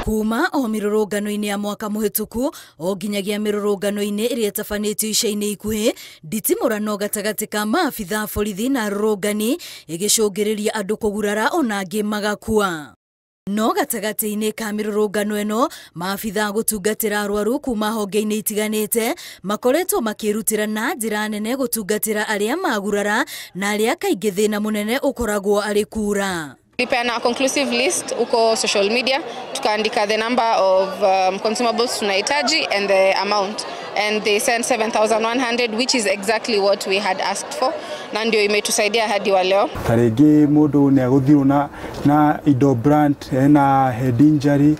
Kuma o mirurungano-ini ya mwaka muhituku o nginyagia mirurungano-ini iria tafanitio ica-ini ikuhi nditimurano gatagati ka maabitha borithi na arurungani igicungiriria andu kugurara ona angi magakua. No gatagati-ini ka mirurungano eno maabitha gutungatira arwaru kuma honge-ini itiganite makoretwo makirutira na njira nene gutungatira aria magurara na aria kaingi thina munene ukoragwo ari kura. Tulipeana conclusive list uko social media, tukaandika the number of consumables tunahitaji and the amount, and they sent 7,100, which is exactly what we had asked for, na ndio imetusaidia hadi wa leo. Tarege mundu ni aguthirwo na indo brand na head injury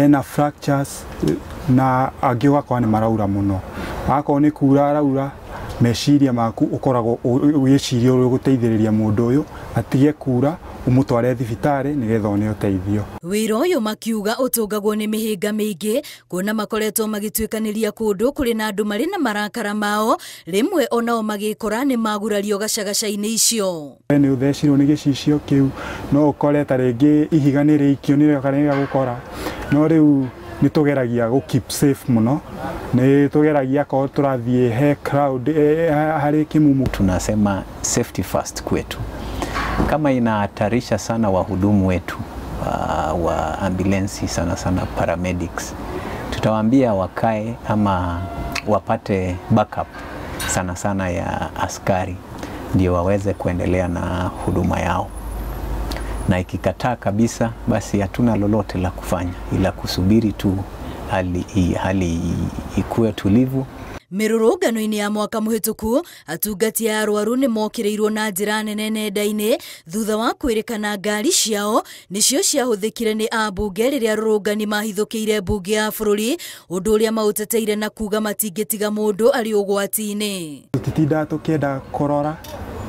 na fractures na angi wakwa ni maraura muno akwa ni kura araura meciria maku ukoragwo wiciria uri guteithiriria mundu uyu atige kura umutware thibitari nigetha one uteithio. Wira uyu makiuga utungagwo ni mihinga mingi kuona makoretwo magitwikaniria kundu kuri na andu mari na marakara mao rimwe onao magikora ni magurario gacagaca-ini icio. Ni uthecirwo ni gicicio kiu no ukore taringi ihiga ni rikio ni rekarenga gukora no riu ni tugeragia go keep safe muno ni tugeragia ko turathie he crowd hari kimumu. Tunasema safety first kwetu. Kama inahatarisha sana wahudumu wetu wa ambulensi sana paramedics, tutawaambia wakae ama wapate backup sana ya askari ndio waweze kuendelea na huduma yao, na ikikataa kabisa basi hatuna lolote la kufanya ila kusubiri tu hali ikuwe tulivu. Mirurungano-ini ya mwaka muhituku atungati a arwaru ni mokireirwo na njira nene nenda-ini thutha wa kwirikana ngari ciao nicio ciahuthikire ni ambunge riria arurungani mahithukiire bunge ya bururi undu uria mauteteire na kuga matingitiga mundu ari ugwati-ini. Tutitinda tukienda korora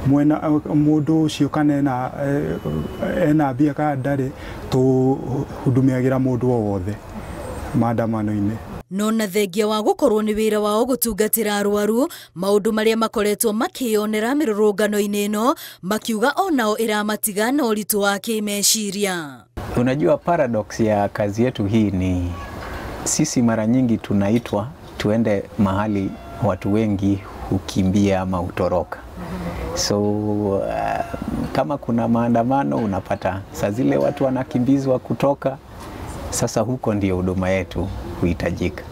mwena mundu ucio kana ena mbia kana ndari tuhudumiagira mundu o wothe maandamano-ini. No na thengia wa gukorwo ni wira wao gutungatira arwaru maundu maria makoretwo makionera mirurungano-ini ino makiuga onao iramatiga na uritu wa kimeciria. Unajua paradox ya kazi yetu hii ni sisi mara nyingi tunaitwa tuende mahali watu wengi hukimbia ama utoroka. So kama kuna maandamano unapata saa zile watu wanakimbizwa kutoka. Sasa huko ndio huduma yetu huhitajika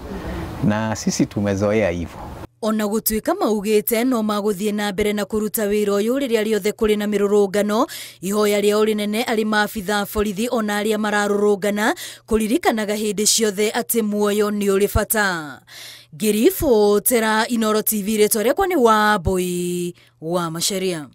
na sisi tumezoea hivyo. Ona gutwika maugite no maguthie na mbere na kuruta wira uyu riria riothe kuri na mirurungano ihoya riao rinene ari maabitha borithi ona aria mararurungana kuririkanaga hindi ciothe ati muoyo ni uri bata. Ngiribotera Inooro TV ritwa riakwa ni Wambui wa Macharia.